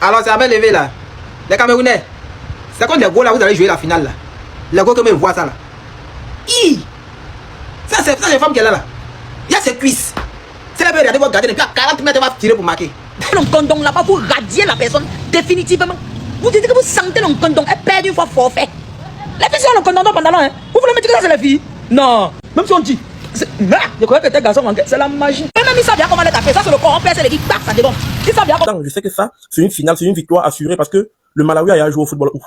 Alors c'est à main levée là. Les Camerounais, c'est contre les gros là, vous allez jouer la finale là. Les gros que me voient ça là. Hi! Ça c'est les femmes qui est là là. Il y a ses cuisses. C'est la regarder votre gardien et puis à 40 mètres, elle va tirer pour marquer. L'encondon là-bas, vous radiez la personne définitivement. Vous dites que vous sentez l'encondon, elle perd une fois forfait. Les filles sont l'encondon dans le pantalon, hein. Vous voulez me dire que ça c'est les filles? Non. Même si on dit. Je croyais que tes garçons manquaient. C'est la magie. Et même ils savent bien comment les taper. Ça c'est le corps, on perd, c'est l'équipe, ça déborde. Ils savent bien comment. Je sais que ça, c'est une finale, c'est une victoire assurée parce que le Malawi a joué au football. Ouf.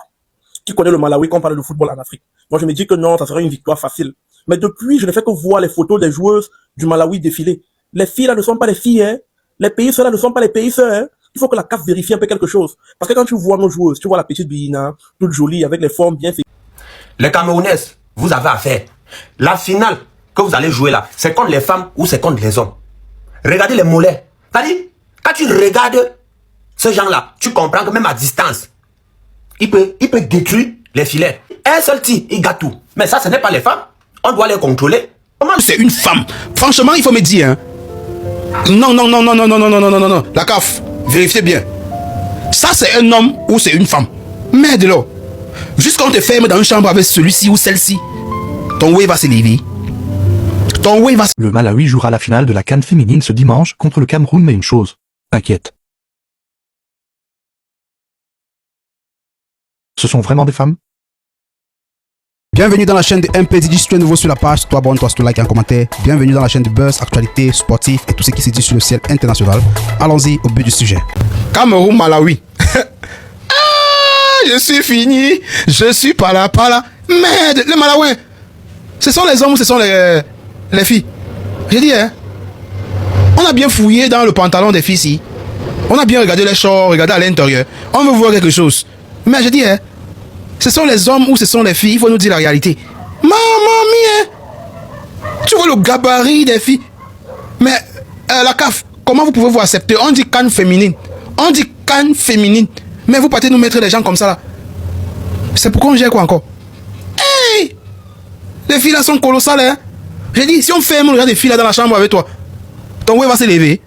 Qui connaît le Malawi quand on parle de football en Afrique? Moi je me dis que non, ça serait une victoire facile. Mais depuis, je ne fais que voir les photos des joueuses du Malawi défiler. Les filles là ne sont pas les filles, hein. Les pays ceux-là ne sont pas les pays ceux, hein. Il faut que la CAF vérifie un peu quelque chose. Parce que quand tu vois nos joueuses, tu vois la petite Bina, toute jolie, avec les formes bien faites. Les Camerounaises, vous avez affaire. La finale que vous allez jouer là, c'est contre les femmes ou c'est contre les hommes. Regardez les mollets. C'est-à-dire, quand tu regardes ce genre-là, tu comprends que même à distance, il peut détruire les filets. Un seul tir, il gâte tout. Mais ça, ce n'est pas les femmes. On doit les contrôler. Comment c'est une femme? Franchement, il faut me dire, hein. Non. La CAF, vérifiez bien. Ça, c'est un homme ou c'est une femme? Merde là. Jusqu'à on te ferme dans une chambre avec celui-ci ou celle-ci, ton wave va s'élever. Ton wave va. Le Malawi jouera la finale de la CAN féminine ce dimanche contre le Cameroun, mais une chose inquiète. Ce sont vraiment des femmes? Bienvenue dans la chaîne de MPDJ. Si tu es nouveau sur la page, toi abonne-toi, si tu like et un commentaire. Bienvenue dans la chaîne de Buzz, actualité, sportif et tout ce qui se dit sur le ciel international. Allons-y au but du sujet. Cameroun, Malawi. Je suis fini. Je suis pas là. Merde, les Malawais. Ce sont les hommes ou ce sont les filles? J'ai dit, hein. On a bien fouillé dans le pantalon des filles ici. On a bien regardé les shorts, regardé à l'intérieur. On veut voir quelque chose. Mais j'ai dit, hein. Ce sont les hommes ou ce sont les filles? Il faut nous dire la réalité. Maman mia! Tu vois le gabarit des filles? Mais la CAF, comment vous pouvez vous accepter? On dit CAN féminine. On dit CAN féminine. Mais vous partez nous mettre les gens comme ça là. C'est pourquoi on gère quoi encore? Hey! Les filles là sont colossales, hein? J'ai dit, si on ferme le genre des filles là dans la chambre avec toi, ton wave va se lever.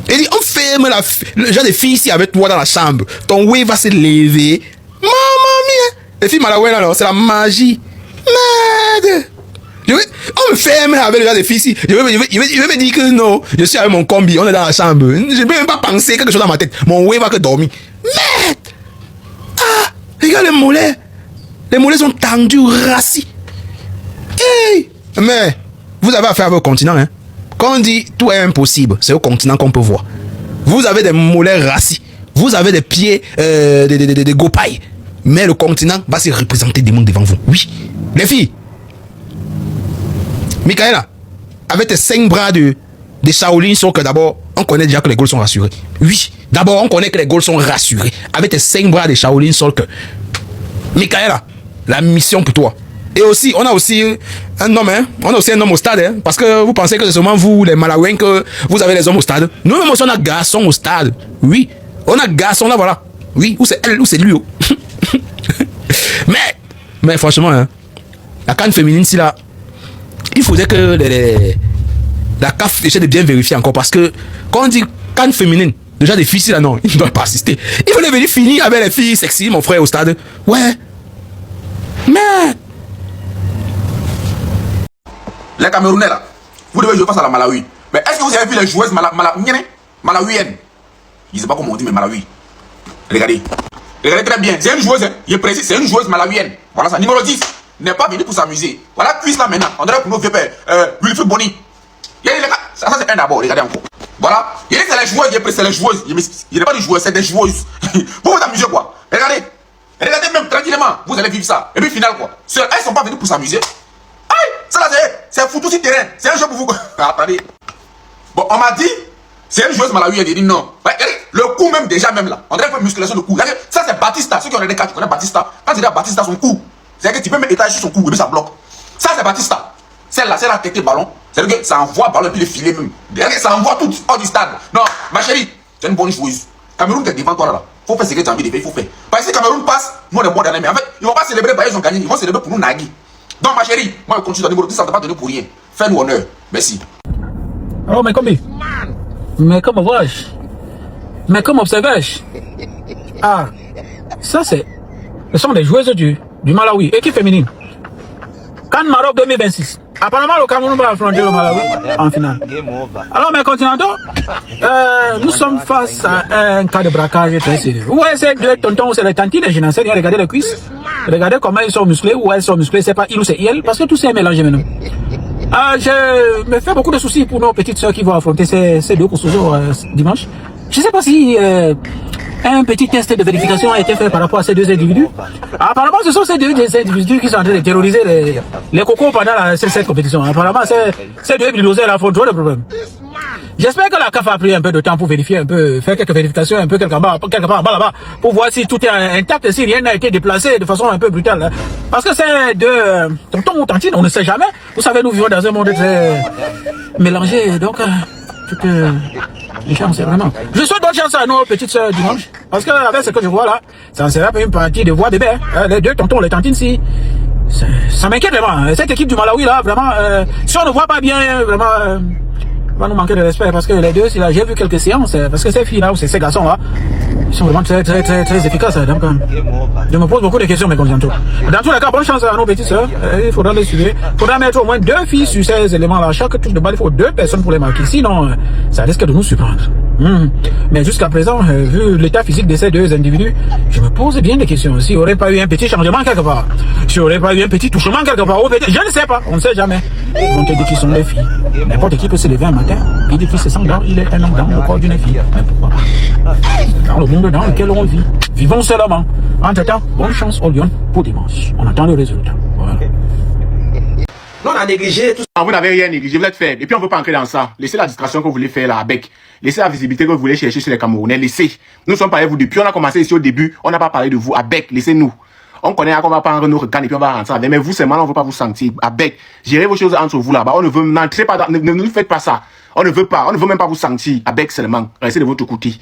J'ai dit, on ferme le genre des filles ici avec toi dans la chambre, ton wave va se lever. Maman mia! Les filles malawais là, c'est la magie. Merde! On me ferme avec le genre des filles ici. Je vais me dire que non, je suis avec mon combi, on est dans la chambre. Je ne peux même pas penser quelque chose dans ma tête. Mon wave va que dormir. Merde! Ah! Regarde les mollets. Les mollets sont tendus, rassis. Hey! Mais, vous avez affaire avec le continent, hein? Quand on dit tout est impossible, c'est au continent qu'on peut voir. Vous avez des mollets rassis. Vous avez des pieds, des gopailles. Mais le continent va se représenter des mondes devant vous. Oui. Les filles. Michaela, avec tes 5 bras de Shaolin, sauf que d'abord, on connaît déjà que les Gaules sont rassurés. Oui. D'abord, on connaît que les Gaules sont rassurés. Avec tes 5 bras de Shaolin, sauf que. Michaela, la mission pour toi. Et aussi, on a aussi un homme, hein. On a aussi un homme au stade, hein. Parce que vous pensez que c'est seulement vous, les Malawais, que vous avez les hommes au stade. Nous, même aussi, on a garçon au stade. Oui. On a garçon là, voilà. Oui. Ou c'est elle, ou c'est lui. Oh. mais franchement, hein, la CAN féminine, si là, il faudrait que la CAF essaie de bien vérifier encore. Parce que quand on dit CAN féminine, déjà des filles, là, non, ils ne doivent pas assister. Il faut venir finir avec les filles sexy, mon frère, au stade. Ouais. Mais. Les Camerounais là, vous devez jouer face à la Malawi. Mais est-ce que vous avez vu les joueuses malawiennes? Je ne sais pas comment on dit, mais Malawi. Regardez. Regardez très bien. C'est une joueuse, hein. Je précise, c'est une joueuse malawienne. Voilà ça. Numéro 10 n'est pas venu pour s'amuser. Voilà, cuisse là maintenant. On dirait pour nos vieux pères. Wilfried Bony. Ça c'est un d'abord. Regardez encore. Voilà. Il dit que c'est les joueuses. C'est les joueuses. Il n'est pas des joueuses, c'est des joueuses. Vous vous amusez quoi? Regardez. Regardez même tranquillement. Vous allez vivre ça. Et puis final quoi. Elles ne sont pas venues pour s'amuser. Aïe! Ça là c'est foutu sur terrain. C'est un jeu pour vous. Attendez. Bon, on m'a dit. C'est une joueuse malawienne. Il dit non. Ouais, le coup même déjà même là. On dirait une musculation de cou. Ça c'est Batista. Ceux qui ont regardé cartes, tu connais Batista. Quand tu dis à Batista son cou, c'est que tu peux mettre étage sur son cou et puis ça bloque. Ça c'est Batista. Celle-là, c'est la tête ballon. C'est-à-dire que ça envoie ballon et puis les filets même. Ça envoie tout hors du stade. Non, ma chérie, c'est une bonne joueuse. Cameroun, t'es devant toi là. Faut faire ce que tu as envie de faire. Il faut faire. Parce que si Cameroun passe, nous on est bon dans les mains. En fait, ils vont pas célébrer parce qu'ils ont gagné. Ils vont célébrer pour nous Nagui. Donc ma chérie, moi je continue dans le numéro 10, ça ne t'a pas donné pour rien. Fais-nous honneur. Merci. Alors, mais comment vas-tu? Mais comment observes-tu? Ah, ça ce sont des joueuses du Malawi, équipe féminine. Can Maroc 2026. Apparemment, le Cameroun va affronter le Malawi en finale. Alors, mes continentaux, nous sommes face à un cas de braquage très sérieux. Où est ces deux tontons, c'est les tantines, je n'en sais rien, regardez les cuisses. Regardez comment ils sont musclés, où elles sont musclées, c'est pas il ou c'est elle, parce que tout ça est mélangé maintenant. Je me fais beaucoup de soucis pour nos petites soeurs qui vont affronter ces deux courses dimanche. Je ne sais pas si un petit test de vérification a été fait par rapport à ces deux individus. Apparemment, ce sont ces deux individus qui sont en train de terroriser les cocos pendant cette compétition. Apparemment, ces deux bulldozers là font trop de problèmes. J'espère que la CAF a pris un peu de temps pour vérifier un peu, faire quelques vérifications un peu quelque part en bas là-bas, pour voir si tout est intact, si rien n'a été déplacé de façon un peu brutale. Hein. Parce que ces deux tontons ou tantines, on ne sait jamais. Vous savez, nous vivons dans un monde très mélangé, donc les chances, vraiment. Je souhaite bonne chance à nos petites soeurs dimanche, parce que avec ce que je vois là, ça sera pas une partie de voix bébé. Hein. Les deux tontons, les tantines, si ça m'inquiète vraiment. Cette équipe du Malawi là, vraiment, si on ne voit pas bien, vraiment. Va nous manquer de respect parce que les deux, j'ai vu quelques séances, parce que ces filles-là ou ces garçons-là, ils sont vraiment très efficaces. Donc, je me pose beaucoup de questions, mes continentaux. Dans tous les cas, bonne chance à nos petites sœurs. Il faudra les suivre. Il faudra mettre au moins 2 filles sur ces éléments-là. Chaque touche de balle, il faut 2 personnes pour les marquer. Sinon, ça risque de nous surprendre. Mais jusqu'à présent, vu l'état physique de ces deux individus, je me pose bien des questions. S'il n'y aurait pas eu un petit changement quelque part, s'il n'y aurait pas eu un petit touchement quelque part, je ne sais pas, on ne sait jamais. Ils vont te dire qui sont les filles. N'importe qui peut se lever un matin, il dit qu'il se sent il est un homme dans le corps d'une fille. Mais pourquoi pas? Dans le monde dans lequel on vit, vivons seulement. Entre-temps, bonne chance au Lyon pour dimanche. On attend le résultat. Voilà. Non, on a négligé tout ça. Vous n'avez rien négligé, vous êtes fait. Et puis on ne veut pas entrer dans ça. Laissez la distraction que vous voulez faire là avec. Laissez la visibilité que vous voulez chercher sur les Camerounais. Laissez. Nous sommes parlé de vous depuis. On a commencé ici au début. On n'a pas parlé de vous avec. Laissez-nous. On connaît qu'on va prendre nos regards et puis on va rentrer avec. Mais vous, c'est mal, on ne veut pas vous sentir avec. Gérez vos choses entre vous là-bas. On ne veut, n'entrez pas dans, ne faites pas ça. On ne veut pas. On ne veut même pas vous sentir avec seulement. Restez de votre côté.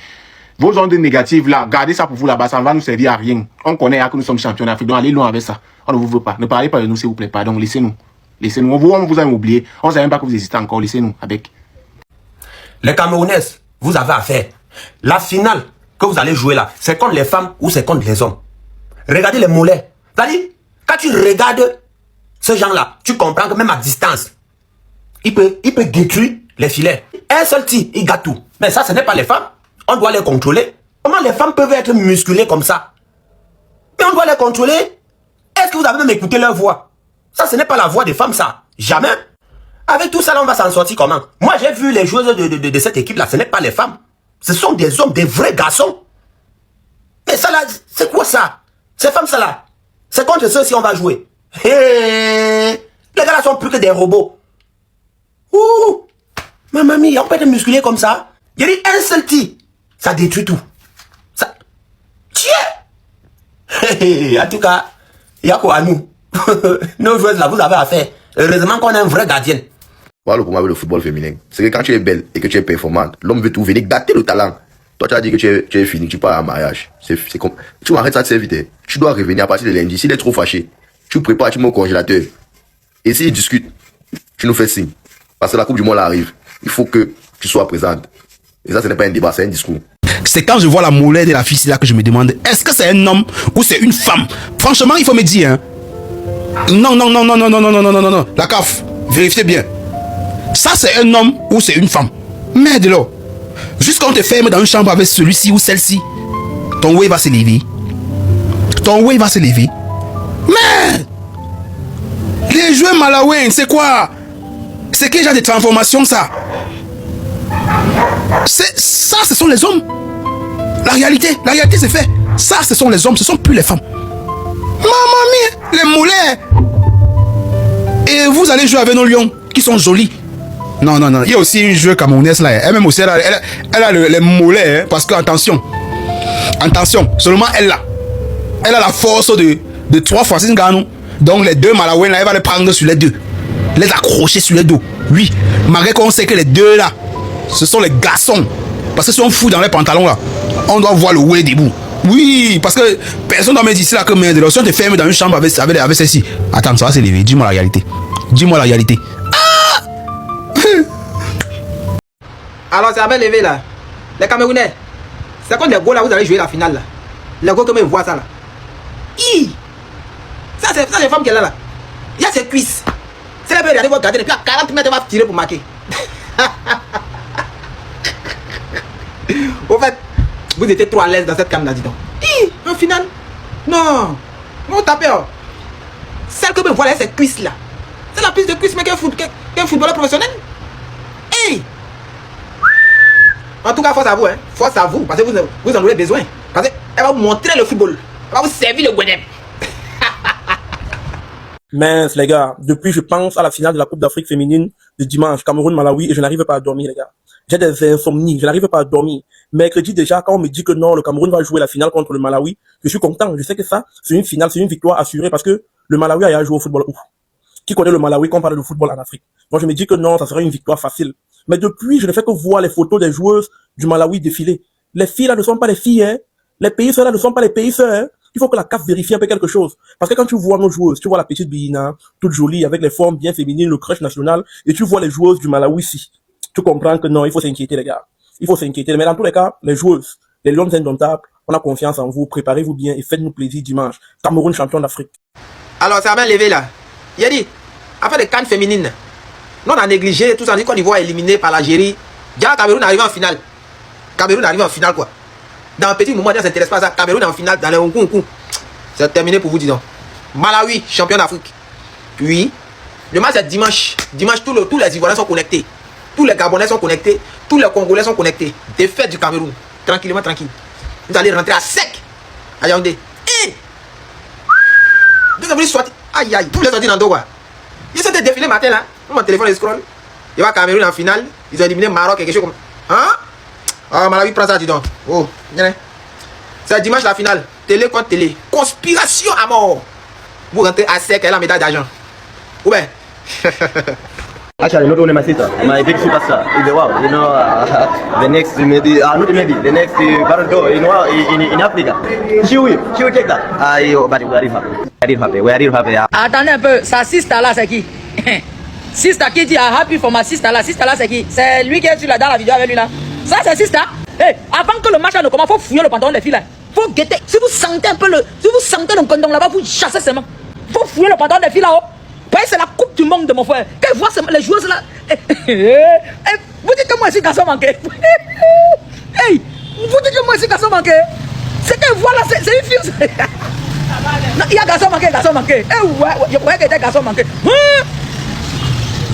Vos ondes négatives là, gardez ça pour vous là-bas. Ça ne va nous servir à rien. On connaît que nous sommes champions d'Afrique. Donc allez loin avec ça. On ne vous veut pas. Ne parlez pas de nous, s'il vous plaît. Pardon, laissez-nous. Laissez-nous. On vous a oublié. On ne sait même pas que vous existez encore. Laissez-nous avec. Les Camerounaises, vous avez affaire. La finale que vous allez jouer là, c'est contre les femmes ou c'est contre les hommes. Regardez les mollets. C'est-à-dire, quand tu regardes ce genre-là, tu comprends que même à distance, il peut détruire les filets. Un seul tir, il gâte tout. Mais ça, ce n'est pas les femmes. On doit les contrôler. Comment les femmes peuvent être musclées comme ça? Mais on doit les contrôler. Est-ce que vous avez même écouté leur voix? Ça, ce n'est pas la voix des femmes, ça. Jamais. Avec tout ça, là, on va s'en sortir comment? Moi, j'ai vu les joueuses de cette équipe-là. Ce n'est pas les femmes. Ce sont des hommes, des vrais garçons. Mais ça, là, c'est quoi ça? Ces femmes, ça, là, c'est contre ceux-ci on va jouer. Les gars, là, sont plus que des robots. Ouh! Ma mamie, on peut être musclé comme ça. Il y a dit un seul tir. Ça détruit tout. Ça... Tiens! En tout cas, il y a quoi à nous? Nos joueuses là, vous avez affaire. Heureusement qu'on a un vrai gardien. Voilà le problème avec le football féminin. C'est que quand tu es belle et que tu es performante, l'homme veut tout venir gâter le talent. Toi, tu as dit que tu es fini, tu pars à mariage. C'est comme... Tu m'arrêtes ça de servir. Tu dois revenir à partir de lundi. S'il est trop fâché, tu prépares, tu mets au congélateur. Et s'il discute, tu nous fais signe. Parce que la Coupe du Monde arrive. Il faut que tu sois présente. Et ça, ce n'est pas un débat, c'est un discours. C'est quand je vois la molette de la fille là que je me demande, est-ce que c'est un homme ou c'est une femme? Franchement, il faut me dire, hein. Non. La CAF, vérifiez bien. Ça, c'est un homme ou c'est une femme? Merde là. Jusqu'on te ferme dans une chambre avec celui-ci ou celle-ci, ton way va se lever. Mais les joueurs malawais, c'est quoi? C'est quel genre de transformation ça? Ça, ce sont les hommes. La réalité c'est fait. Ça, ce sont les hommes, ce sont plus les femmes. Maman mia, les moulets. Et vous allez jouer avec nos lions qui sont jolis. Non. Il y a aussi une joueuse camerounaise là. Elle-même aussi, elle a les mollets. Hein, parce que, attention, seulement elle a la force de 3 fois 6 gagnants. Donc les deux malawais là, elle va les prendre sur les deux. Les accrocher sur les dos. Oui, malgré qu'on sait que les deux là, ce sont les garçons. Parce que si on fout dans les pantalons là, on doit voir le ouais debout. Oui, parce que personne ne doit me dire ici là que merde. Si on te ferme dans une chambre avec celle-ci. Attends, ça va s'élever. Dis-moi la réalité. Alors, ça va lever là. Les Camerounais, c'est contre les gros là, vous allez jouer la finale là. Les gars comme ils voient ça là. Ça c'est les femmes qui est là. Il y a ses cuisses. C'est la belle, elle va garder et puis à 40 mètres, elle va tirer pour marquer. Au fait, vous étiez trop à l'aise dans cette cam là, dis donc. En finale, non. On tapait. Celle que me voilà, c'est cuisses là. C'est la piste de cuisses, mais qu'un footballeur professionnel. En tout cas, force à vous, hein. Force à vous, parce que vous en aurez besoin. Parce qu'elle va vous montrer le football. Elle va vous servir le Gwenem. Mince, les gars, depuis je pense à la finale de la Coupe d'Afrique féminine de dimanche, Cameroun-Malawi, et je n'arrive pas à dormir, les gars. J'ai des insomnies, je n'arrive pas à dormir. Mercredi déjà, quand on me dit que non, le Cameroun va jouer la finale contre le Malawi, je suis content. Je sais que ça, c'est une finale, c'est une victoire assurée parce que le Malawi a joué au football. Qui connaît le Malawi quand on parle de football en Afrique? Moi, je me dis que non, ça serait une victoire facile. Mais depuis, je ne fais que voir les photos des joueuses du Malawi défiler. Les filles là ne sont pas les filles, hein. Les pays sœurs là ne sont pas les pays sœurs, hein. Il faut que la CAF vérifie un peu quelque chose. Parce que quand tu vois nos joueuses, tu vois la petite Bina, toute jolie, avec les formes bien féminines, le crush national, et tu vois les joueuses du Malawi ici. Tu comprends que non, il faut s'inquiéter, les gars. Il faut s'inquiéter. Mais dans tous les cas, les joueuses, les Lions indomptables, on a confiance en vous. Préparez-vous bien et faites-nous plaisir dimanche. Cameroun champion d'Afrique. Alors, ça va lever là. Il a dit, afin de cannes féminines, nous on a négligé tout ça. On dit qu'on y voit éliminé par l'Algérie. Déjà, Cameroun arrive en finale. Cameroun arrive en finale, quoi. Dans un petit moment, ça ne s'intéresse pas à ça. Cameroun est en finale dans le coup. C'est terminé pour vous, disons. Malawi, champion d'Afrique. Puis, le match c'est dimanche. Dimanche, tous les Ivoiriens sont connectés. Tous les Gabonais sont connectés. Tous les Congolais sont connectés. Défaite du Cameroun. Tranquillement, tranquille. Vous allez rentrer à sec. À Yaoundé. Vous avez soit. Aïe, aïe. Vous les sortis dans le dos, quoi. Ils sont défilés matin, là. Mon téléphone, il scroll. Il va à Cameroun en finale. Ils ont éliminé Maroc et quelque chose comme. Hein? Ah, Malawi prend ça, dis donc. Oh, c'est dimanche la finale. Télé contre télé. Conspiration à mort. Vous rentrez à sec, elle a la médaille d'argent. Où bien? Actually, not only my sister, my big superstar in the world. You know, the next maybe, the next Ballon d'Or, you know, in Africa. She will take that. But we are real happy. Attendez un peu, sa sister là, c'est qui? Sister qui dit happy for my sister là. Sister là, c'est qui? C'est lui qui est dans la vidéo avec lui là. Ça, c'est sister. Hey, avant que le match ne commence, il faut fouiller le pantalon des filles là. Faut guetter. Si vous sentez un peu si vous sentez le condom là-bas, vous chassez seulement. Faut fouiller le pantalon des filles là-haut. C'est la coupe du monde de mon frère. Quand ils voient les joueuses là. Vous dites que moi ici, garçon manqué. Hey, vous dites que moi ici, garçon manqué. C'est qu'ils voient là, c'est une fille. Non, il y a garçon manqué, garçon manqué. Eh ouais, je croyais qu'il était garçon manqué.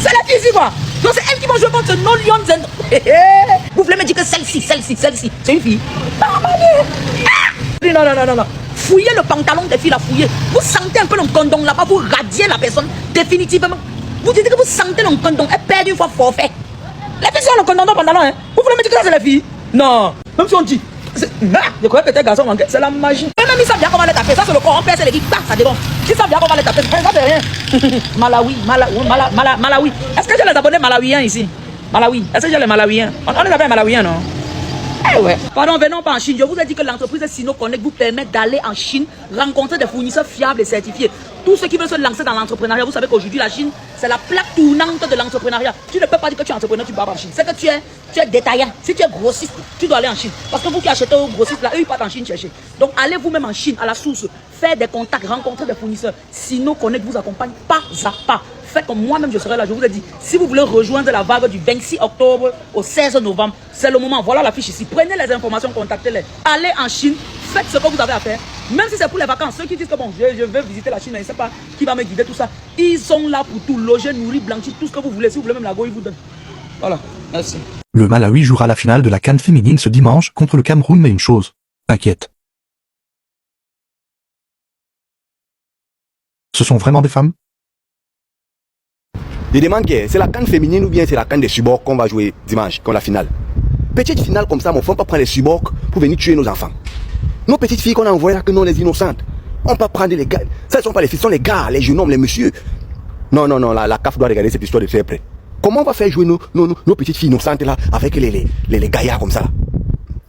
C'est la fille ici quoi. Donc c'est elle qui va jouer contre nos Lions. Vous voulez me dire que celle-ci, c'est une fille? Non. Fouillez le pantalon des filles là, fouillez. Vous sentez un peu le condom là-bas, vous radiez la personne définitivement. Vous dites que vous sentez le condom, elle perd une fois forfait. Les filles sont le condom dans le pantalon, hein. Vous voulez me dire que ça c'est les filles? Non. Même si on dit, je croyais que t'es garçon manqué, c'est la magie. Même ils savent bien comment les taper, ça c'est le corps, on perd, c'est les filles, ça dépend. Ils savent bien comment les taper, ça c'est rien. Malawi. Est-ce que j'ai les abonnés malawiens ici? Malawi. Est-ce que j'ai les malawiens? On les appelle malawiens, non? Eh ouais. Pardon, venons pas en Chine. Je vous ai dit que l'entreprise Sino Connect vous permet d'aller en Chine, rencontrer des fournisseurs fiables et certifiés. Tous ceux qui veulent se lancer dans l'entrepreneuriat, vous savez qu'aujourd'hui la Chine, c'est la plaque tournante de l'entrepreneuriat. Tu ne peux pas dire que tu es entrepreneur, tu pars en Chine. C'est que tu es détaillant. Si tu es grossiste, tu dois aller en Chine. Parce que vous qui achetez aux grossistes là, eux ils partent en Chine chercher. Donc allez vous-même en Chine, à la source, faire des contacts, rencontrer des fournisseurs. Sino Connect vous accompagne pas à pas. Faites comme moi-même, je serai là. Je vous ai dit, si vous voulez rejoindre la vague du 26 octobre au 16 novembre, c'est le moment. Voilà la fiche ici. Prenez les informations, contactez-les. Allez en Chine, faites ce que vous avez à faire. Même si c'est pour les vacances, ceux qui disent que bon, je vais visiter la Chine, mais je ne sais pas qui va me guider, tout ça. Ils sont là pour tout, loger, nourrir, blanchir, tout ce que vous voulez. Si vous voulez même la go, ils vous donnent. Voilà, merci. Le Malawi jouera la finale de la CAN féminine ce dimanche contre le Cameroun, mais une chose inquiète. Ce sont vraiment des femmes? Je demande que c'est la CAN féminine ou bien c'est la CAN des Subok qu'on va jouer dimanche, comme la finale. Petite finale comme ça, mon frère, on ne peut pas prendre les Subok pour venir tuer nos enfants. Nos petites filles qu'on a envoyées là, que non, les innocentes. On peut prendre les gars. Ça, ne sont pas les filles, ce sont les gars, les jeunes hommes, les messieurs. Non, la CAF doit regarder cette histoire de faire près. Comment on va faire jouer nos petites filles innocentes là, avec les gaillards comme ça là?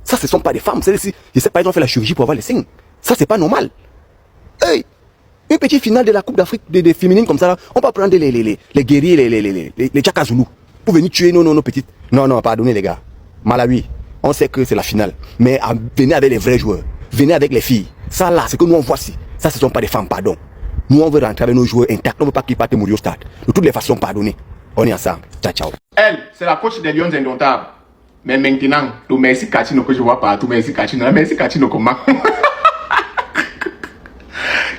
Ça, ce ne sont pas des femmes. Je sais pas, ils ont fait la chirurgie pour avoir les signes. Ça, c'est pas normal. Hey! Une petite finale de la Coupe d'Afrique des féminines comme ça, là, on va prendre les guerriers, les Tchakazoulous, pour venir tuer nos petites. Non, pardonnez les gars. Malawi, on sait que c'est la finale, mais venez avec les vrais joueurs. venez avec les filles. Ça là, c'est que nous on voit si. Ça, ce ne sont pas des femmes, pardon. Nous, on veut rentrer avec nos joueurs intacts. On ne veut pas qu'ils partent mourir au stade. De toutes les façons, pardonnez. On est ensemble. Ciao, ciao. Elle, c'est la coach des Lions Indomptables. Mais maintenant, le Merci Kachino que je vois partout, Merci Kachino comment?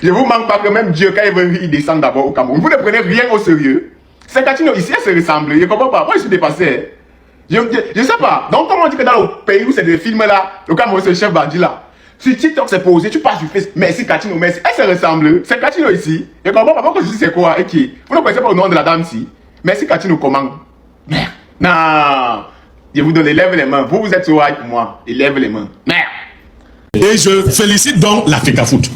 Je vous manque pas que même Dieu, quand il descend d'abord au Cameroun, vous ne prenez rien au sérieux. C'est Kachino ici, elle se ressemble. Je comprends pas. Moi, je suis dépassé. Je sais pas. Donc, comment on dit que dans le pays où c'est des films là, le Cameroun, c'est le chef bandit là. Sur TikTok, c'est posé, tu passes sur Facebook, merci Kachino, merci. Elle se ressemble. C'est Kachino ici. Je comprends pas pourquoi je dis c'est quoi et qui. Vous ne connaissez pas le nom de la dame ici. Merci Kachino, comment? Merde. Non. Je vous donne, lève les mains. Vous êtes sur white pour moi. Lève les mains. Merde. Et je félicite donc l'Africa Foot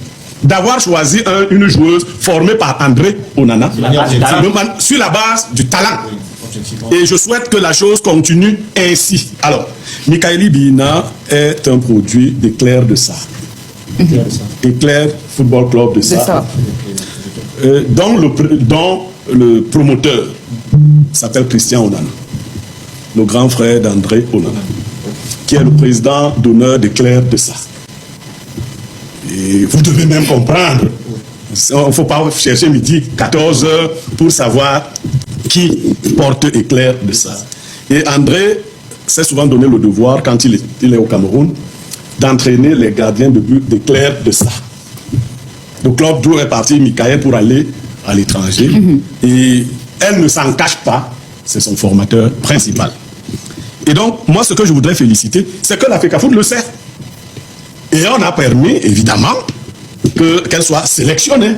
d'avoir choisi une joueuse formée par André Onana sur la base du talent. Et je souhaite que la chose continue ainsi. Alors, Mikaeli Bina est un produit d'Éclair de ça. Éclair Football Club de ça. Dont le promoteur s'appelle Christian Onana, le grand frère d'André Onana, qui est le président d'honneur d'Éclair de ça. Et vous devez même comprendre. Il ne faut pas chercher midi, 14h pour savoir qui porte Éclair de ça. Et André s'est souvent donné le devoir, quand il est au Cameroun, d'entraîner les gardiens de but d'Éclair de ça. Le club d'où est parti Michael pour aller à l'étranger. Et elle ne s'en cache pas, c'est son formateur principal. Et donc, moi, ce que je voudrais féliciter, c'est que l'Africa Foot le sait. Et on a permis, évidemment, qu'elle soit sélectionnée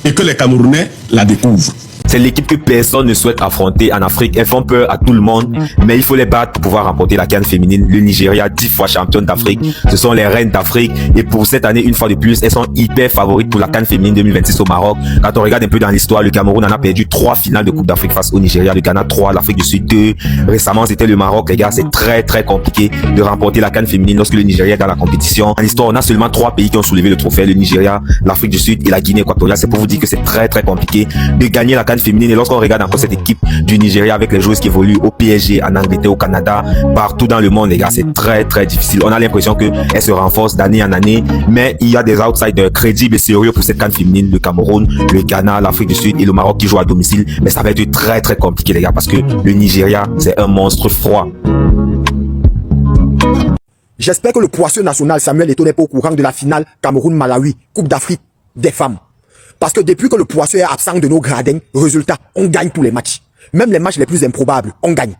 et que les Camerounais la découvrent. C'est l'équipe que personne ne souhaite affronter en Afrique. Elles font peur à tout le monde, mais il faut les battre pour pouvoir remporter la CAN féminine. Le Nigeria, 10 fois championne d'Afrique, ce sont les reines d'Afrique. Et pour cette année, une fois de plus, elles sont hyper favorites pour la CAN féminine 2026 au Maroc. Quand on regarde un peu dans l'histoire, le Cameroun en a perdu 3 finales de Coupe d'Afrique face au Nigeria, le Ghana 3, l'Afrique du Sud 2. Récemment, c'était le Maroc, les gars. C'est très très compliqué de remporter la CAN féminine lorsque le Nigeria est dans la compétition. En histoire, on a seulement 3 pays qui ont soulevé le trophée, le Nigeria, l'Afrique du Sud et la Guinée équatoriale. C'est pour vous dire que c'est très très compliqué de gagner la CAN féminine. Et lorsqu'on regarde encore cette équipe du Nigeria avec les joueuses qui évoluent au PSG, en Angleterre, au Canada, partout dans le monde, les gars, c'est très très difficile. On a l'impression qu'elle se renforce d'année en année, mais il y a des outsiders crédibles et sérieux pour cette CAN féminine, le Cameroun, le Ghana, l'Afrique du Sud et le Maroc qui jouent à domicile, mais ça va être très très compliqué, les gars, parce que le Nigeria, c'est un monstre froid. J'espère que le poisseur national Samuel Eto'o n'est pas au courant de la finale Cameroun-Malawi, Coupe d'Afrique des femmes. Parce que depuis que le poisseur est absent de nos gradins, résultat, on gagne tous les matchs. Même les matchs les plus improbables, on gagne.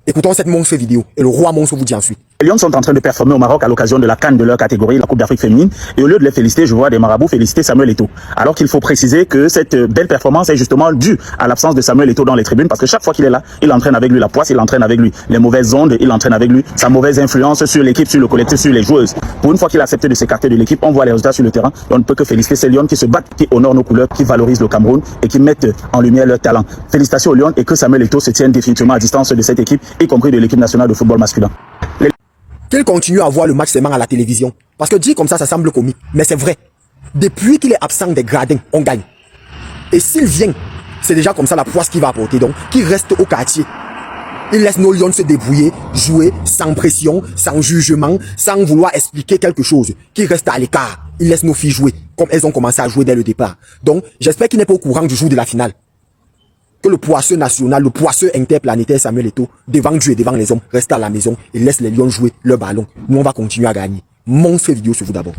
Écoutons cette monstre vidéo et le roi monstre vous dit ensuite. Les Lions sont en train de performer au Maroc à l'occasion de la CAN de leur catégorie, la Coupe d'Afrique féminine. Et au lieu de les féliciter, je vois des marabouts féliciter Samuel Eto'o. Alors qu'il faut préciser que cette belle performance est justement due à l'absence de Samuel Eto'o dans les tribunes, parce que chaque fois qu'il est là, il entraîne avec lui la poisse, il entraîne avec lui les mauvaises ondes, il entraîne avec lui sa mauvaise influence sur l'équipe, sur le collectif, sur les joueuses. Pour une fois qu'il a accepté de s'écarter de l'équipe, on voit les résultats sur le terrain. On ne peut que féliciter ces Lions qui se battent, qui honorent nos couleurs, qui valorisent le Cameroun et qui mettent en lumière leur talent. Félicitations aux Lions et que Samuel Eto'o se tienne définitivement à distance de cette équipe, y compris de l'équipe nationale de football masculin. Qu'il continue à voir le match seulement à la télévision. Parce que dit comme ça semble comique. Mais c'est vrai. Depuis qu'il est absent des gradins, on gagne. Et s'il vient, c'est déjà comme ça la poisse qu'il va apporter. Donc, qu'il reste au quartier. Il laisse nos Lions se débrouiller, jouer sans pression, sans jugement, sans vouloir expliquer quelque chose. Qu'il reste à l'écart. Il laisse nos filles jouer, comme elles ont commencé à jouer dès le départ. Donc, j'espère qu'il n'est pas au courant du jour de la finale. Que le poisseur national, le poisseur interplanétaire Samuel Eto'o, devant Dieu et devant les hommes, reste à la maison et laisse les Lions jouer leur ballon. Nous, on va continuer à gagner. Monstre vidéo sur vous d'abord.